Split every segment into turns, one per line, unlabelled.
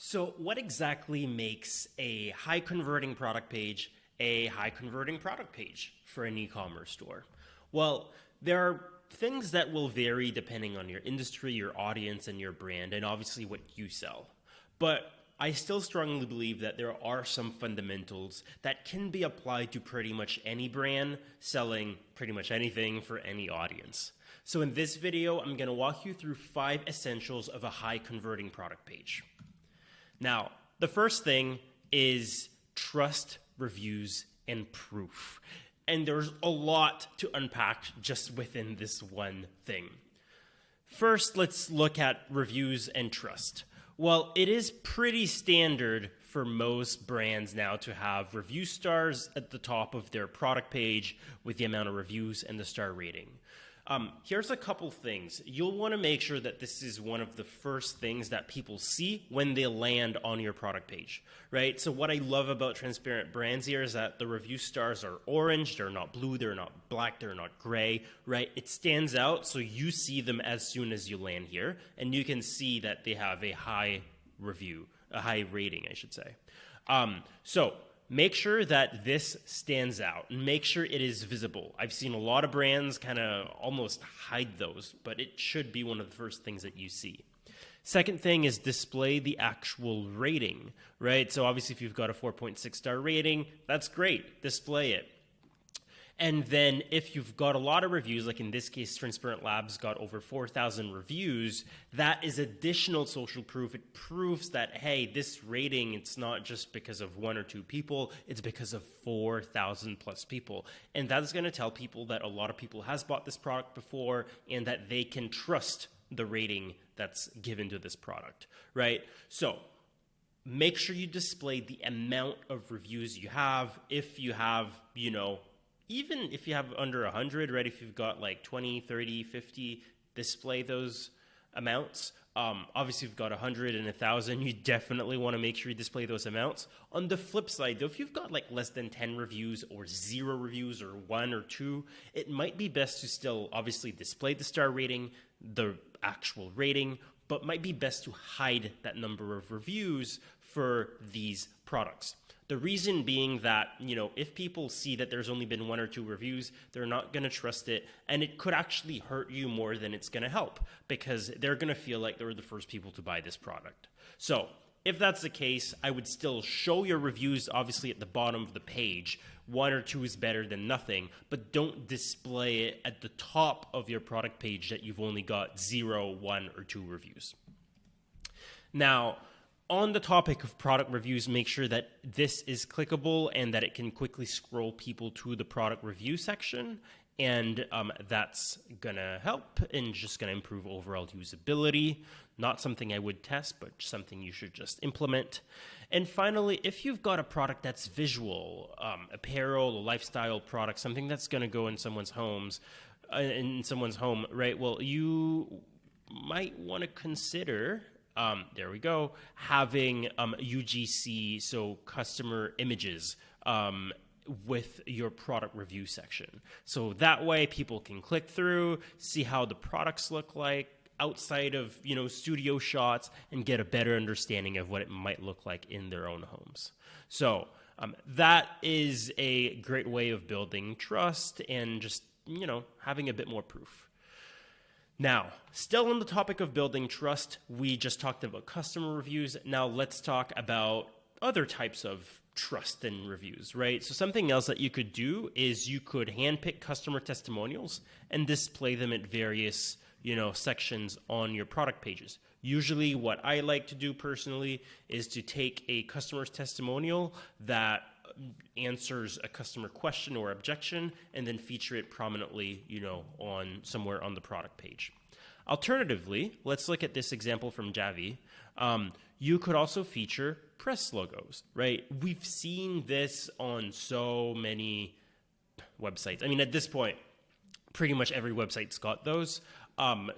So what exactly makes a high converting product page a high converting product page for an e-commerce store? Well, there are things that will vary depending on your industry, your audience, and your brand, and obviously what you sell. But I still strongly believe that there are some fundamentals that can be applied to pretty much any brand selling pretty much anything for any audience. So in this video, I'm going to walk you through 5 essentials of a high converting product page. Now, the first thing is trust, reviews, and proof. And there's a lot to unpack just within this one thing. First, let's look at reviews and trust. Well, it is pretty standard for most brands now to have review stars at the top of their product page with the amount of reviews and the star rating. Here's a couple things. You'll want to make sure that this is one of the first things that people see when they land on your product page, right? So what I love about transparent brands here is that the review stars are orange, they're not blue, they're not black, they're not gray, right? It stands out, so you see them as soon as you land here, and you can see that they have a high review, a high rating, I should say. So make sure that this stands out and make sure it is visible. I've seen a lot of brands kind of almost hide those, but it should be one of the first things that you see. Second thing is display the actual rating, right? So obviously if you've got a 4.6 star rating, that's great, display it. And then if you've got a lot of reviews, like in this case, Transparent Labs got over 4,000 reviews, that is additional social proof. It proves that, hey, this rating, it's not just because of 1 or 2 people, it's because of 4,000 plus people. And that is going to tell people that a lot of people has bought this product before and that they can trust the rating that's given to this product, right? So make sure you display the amount of reviews you have. If you have, even if you have under 100, right, if you've got like 20, 30, 50, display those amounts. Obviously, if you've got 100 and 1,000, you definitely want to make sure you display those amounts. On the flip side, though, if you've got like less than 10 reviews or 0 reviews or 1 or 2, it might be best to still obviously display the star rating, the actual rating, but might be best to hide that number of reviews for these products. The reason being that, if people see that there's only been 1 or 2 reviews, they're not going to trust it, and it could actually hurt you more than it's going to help because they're going to feel like they were the first people to buy this product. So if that's the case, I would still show your reviews, obviously, at the bottom of the page. 1 or 2 is better than nothing, but don't display it at the top of your product page that you've only got 0, 1, or 2 reviews. Now, on the topic of product reviews, make sure that this is clickable and that it can quickly scroll people to the product review section. And that's going to help and just going to improve overall usability. Not something I would test, but something you should just implement. And finally, if you've got a product that's visual, apparel, a lifestyle product, something that's going to go in someone's home, right? Well, you might want to consider there we go, having UGC, so customer images, with your product review section. So that way people can click through, see how the products look like outside of, studio shots and get a better understanding of what it might look like in their own homes. So that is a great way of building trust and just, having a bit more proof. Now, still on the topic of building trust, we just talked about customer reviews. Now let's talk about other types of trust and reviews, right? So something else that you could do is you could handpick customer testimonials and display them at various, sections on your product pages. Usually what I like to do personally is to take a customer's testimonial that answers a customer question or objection and then feature it prominently, on somewhere on the product page. Alternatively, let's look at this example from Javi. You could also feature press logos, right? We've seen this on so many websites. I mean, at this point, pretty much every website's got those.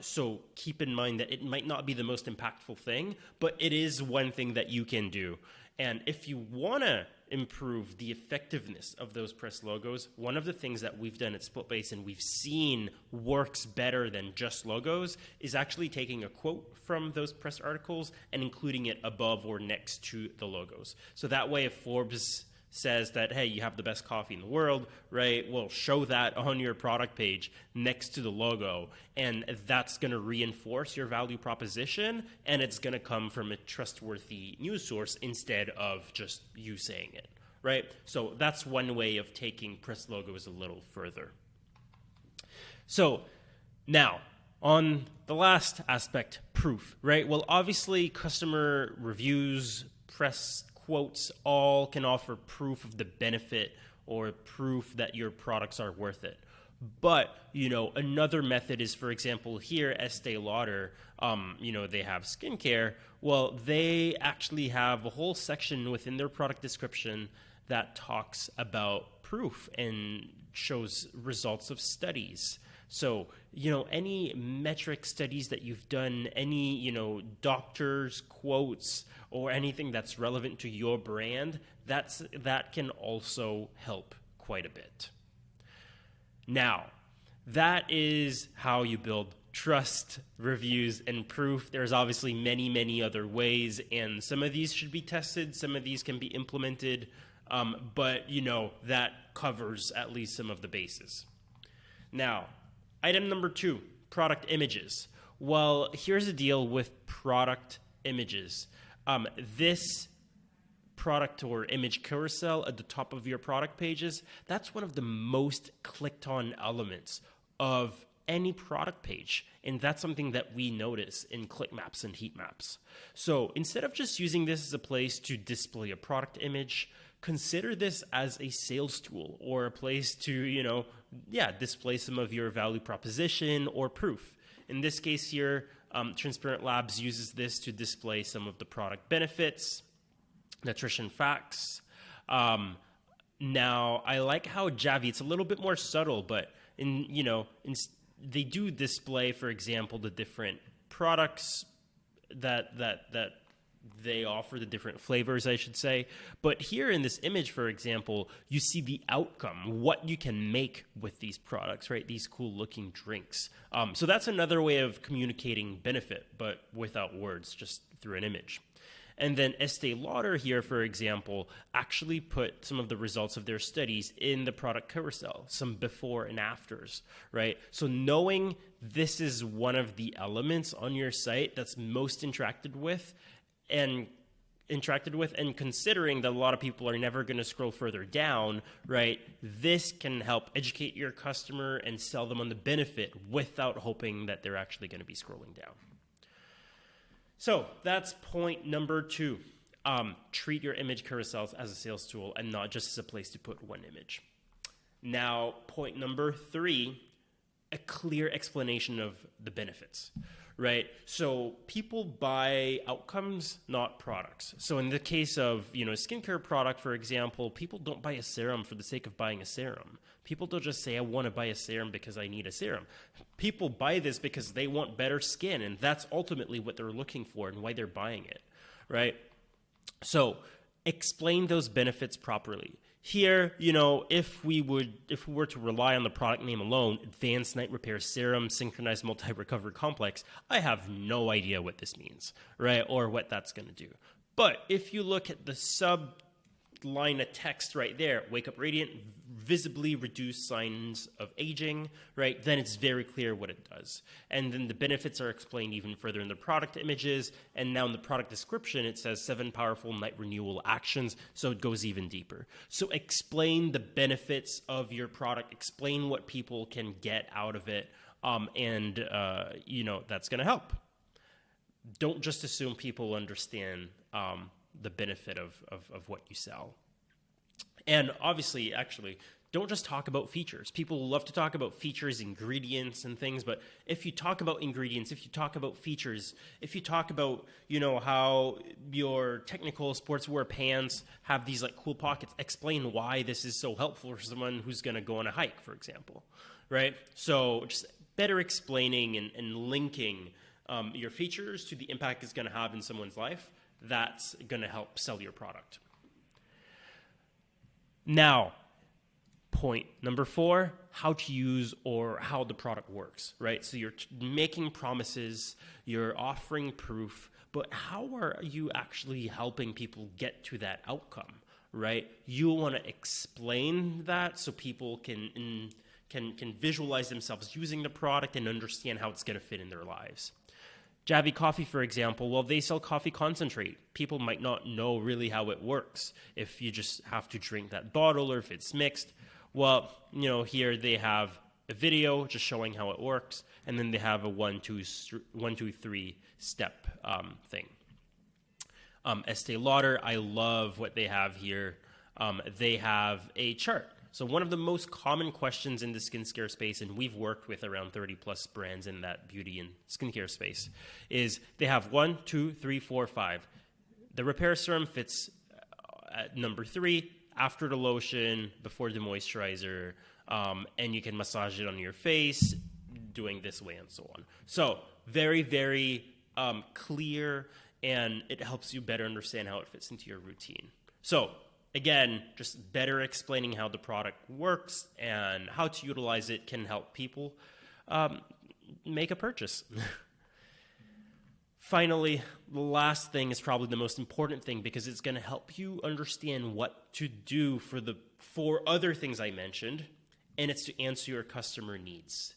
So keep in mind that it might not be the most impactful thing, but it is one thing that you can do. And if you want to improve the effectiveness of those press logos, one of the things that we've done at SplitBase and we've seen works better than just logos is actually taking a quote from those press articles and including it above or next to the logos. So that way, if Forbes says that, hey, you have the best coffee in the world, right? Well, show that on your product page next to the logo, and that's going to reinforce your value proposition, and it's going to come from a trustworthy news source instead of just you saying it, right? So that's one way of taking press logos a little further. So now, on the last aspect, proof, right? Well, obviously, customer reviews, press quotes all can offer proof of the benefit or proof that your products are worth it. But, another method is, for example, here, Estee Lauder, they have skincare. Well, they actually have a whole section within their product description that talks about proof and shows results of studies. So, any metric studies that you've done, any, doctors' quotes or anything that's relevant to your brand, that can also help quite a bit. Now, that is how you build trust, reviews, and proof. There's obviously many, many other ways, and some of these should be tested, some of these can be implemented, but, that covers at least some of the bases. Now, item number 2, product images. Well, here's the deal with product images. This product or image carousel at the top of your product pages, that's one of the most clicked on elements of any product page. And that's something that we notice in click maps and heat maps. So instead of just using this as a place to display a product image, consider this as a sales tool or a place to, display some of your value proposition or proof. In this case here, Transparent Labs uses this to display some of the product benefits, nutrition facts. Now, I like how Javi, it's a little bit more subtle, but they do display, for example, the different products that they offer, the different flavors, I should say. But here in this image, for example, you see the outcome, what you can make with these products, right? These cool looking drinks. So that's another way of communicating benefit, but without words, just through an image. And then Estee Lauder here, for example, actually put some of the results of their studies in the product carousel, some before and afters, right? So knowing this is one of the elements on your site that's most interacted with, and considering that a lot of people are never going to scroll further down, right, this can help educate your customer and sell them on the benefit without hoping that they're actually going to be scrolling down. So that's point number 2. Treat your image carousels as a sales tool and not just as a place to put one image. Now, point number 3, a clear explanation of the benefits. Right? So people buy outcomes, not products. So in the case of, a skincare product, for example, people don't buy a serum for the sake of buying a serum. People don't just say, I want to buy a serum because I need a serum. People buy this because they want better skin, and that's ultimately what they're looking for and why they're buying it, right? So explain those benefits properly. Here, if we were to rely on the product name alone, Advanced Night Repair Serum, Synchronized Multi-Recovery Complex, I have no idea what this means, right? Or what that's going to do. But if you look at the line of text right there, wake up radiant, visibly reduce signs of aging, right? Then it's very clear what it does. And then the benefits are explained even further in the product images. And now in the product description, it says 7 powerful night renewal actions. So it goes even deeper. So explain the benefits of your product, explain what people can get out of it. That's going to help. Don't just assume people understand the benefit of what you sell. And obviously, actually, don't just talk about features. People love to talk about features, ingredients, and things, but if you talk about ingredients, if you talk about features, if you talk about, how your technical sportswear pants have these cool pockets, explain why this is so helpful for someone who's going to go on a hike, for example, right? So just better explaining and linking your features to the impact it's going to have in someone's life. That's going to help sell your product. Now, point number 4, how to use or how the product works, right? So you're making promises, you're offering proof, but how are you actually helping people get to that outcome, right? You want to explain that so people can visualize themselves using the product and understand how it's going to fit in their lives. Javy Coffee, for example, well, they sell coffee concentrate. People might not know really how it works, if you just have to drink that bottle or if it's mixed. Well, here they have a video just showing how it works, and then they have a 1, 2, 3 step thing. Estee Lauder, I love what they have here. They have a chart. So one of the most common questions in the skincare space, and we've worked with around 30 plus brands in that beauty and skincare space, is they have 1, 2, 3, 4, 5. The repair serum fits at number 3, after the lotion, before the moisturizer, and you can massage it on your face, doing this way and so on. So very, very clear, and it helps you better understand how it fits into your routine. So again, just better explaining how the product works and how to utilize it can help people make a purchase. Finally, the last thing is probably the most important thing, because it's going to help you understand what to do for the 4 other things I mentioned, and it's to answer your customer needs.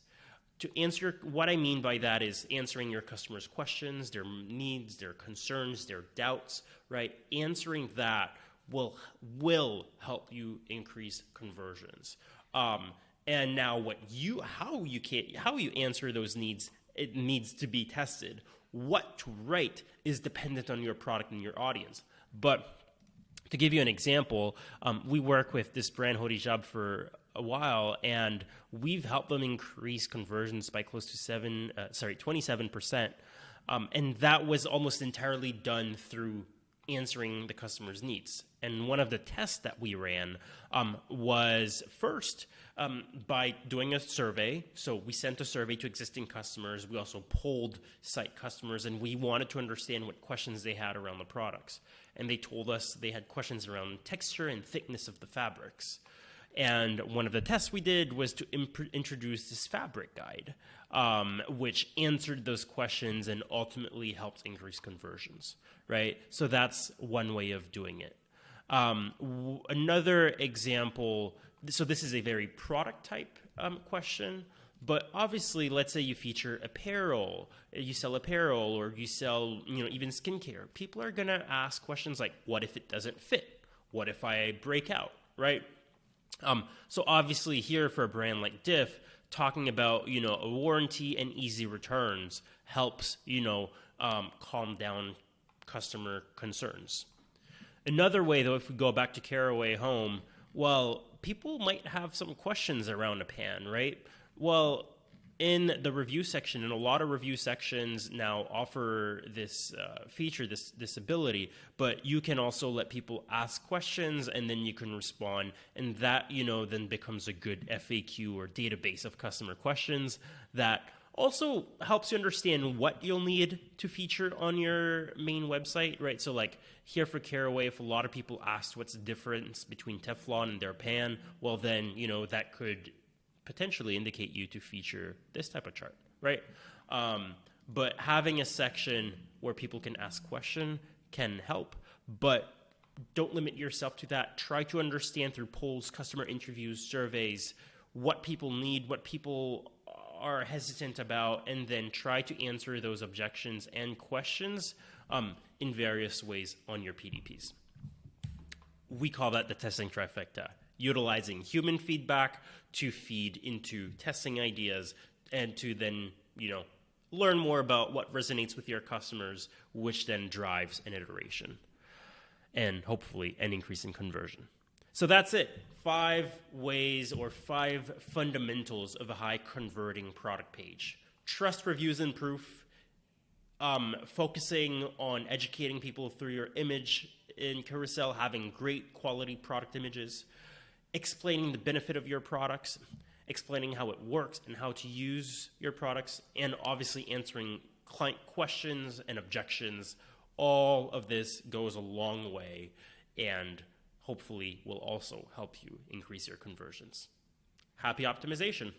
To answer, what I mean by that is answering your customers' questions, their needs, their concerns, their doubts, right? Answering that will help you increase conversions. And now how you answer those needs, it needs to be tested. What to write is dependent on your product and your audience. But to give you an example, we work with this brand Horijab for a while, and we've helped them increase conversions by close to 27%. And that was almost entirely done through answering the customer's needs. And one of the tests that we ran was first by doing a survey. So we sent a survey to existing customers. We also polled site customers, and we wanted to understand what questions they had around the products. And they told us they had questions around texture and thickness of the fabrics. And one of the tests we did was to introduce this fabric guide, which answered those questions and ultimately helped increase conversions, right? So that's one way of doing it. Another example, so this is a very product type question, but obviously, let's say you feature apparel, you sell apparel, or you sell, even skincare. People are going to ask questions like, what if it doesn't fit? What if I break out, right? So obviously here for a brand like Diff, talking about, a warranty and easy returns helps, calm down customer concerns. Another way, though, if we go back to Caraway Home, well, people might have some questions around a pan, right? Well, in the review section, and a lot of review sections now offer this feature, this ability, but you can also let people ask questions and then you can respond, and that, then becomes a good FAQ or database of customer questions that also helps you understand what you'll need to feature on your main website, right? So like here for Caraway, if a lot of people asked what's the difference between Teflon and their pan, well then, that could potentially indicate you to feature this type of chart, right? But having a section where people can ask questions can help, but don't limit yourself to that. Try to understand through polls, customer interviews, surveys, what people need, what people are hesitant about, and then try to answer those objections and questions in various ways on your PDPs. We call that the testing trifecta, utilizing human feedback to feed into testing ideas and to then, learn more about what resonates with your customers, which then drives an iteration and hopefully an increase in conversion. So that's it. 5 ways or 5 fundamentals of a high converting product page. Trust, reviews, and proof. Focusing on educating people through your image in carousel, having great quality product images. Explaining the benefit of your products. Explaining how it works and how to use your products. And obviously answering client questions and objections. All of this goes a long way and hopefully will also help you increase your conversions. Happy optimization!